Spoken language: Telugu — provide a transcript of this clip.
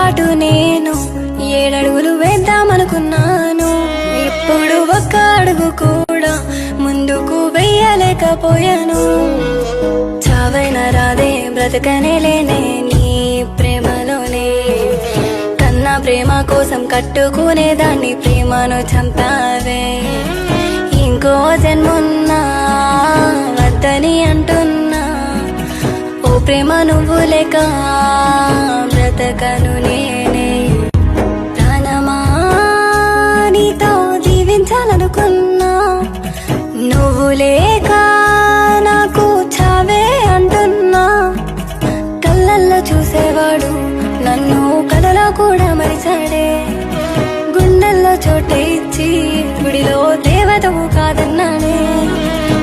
పాటు నేను 7 అడుగులు వేద్దామనుకున్నాను. ఇప్పుడు ఒక్క అడుగు కూడా ముందుకు వెయ్యలేకపోయాను. చావైనా రాదే బ్రతకనే లేనే నీ ప్రేమలోనే. కన్నా ప్రేమ కోసం కట్టుకునేదాన్ని ప్రేమను చంపావే. ఇంకో జన్మున్నా వద్దని అంటున్నా, ఓ ప్రేమ నువ్వు లేక బ్రతకను నేనే. ప్రాణమా నీతో జీవించాలనుకున్నా, నువ్వు లేక నాకు చావే అంటున్నా. కళ్ళల్లో చూసేవాడు నన్ను కలలో కూడా మరిచాడే. గుండెల్లో చోటే ఇచ్చి గుడిలో దేవతవు కాదని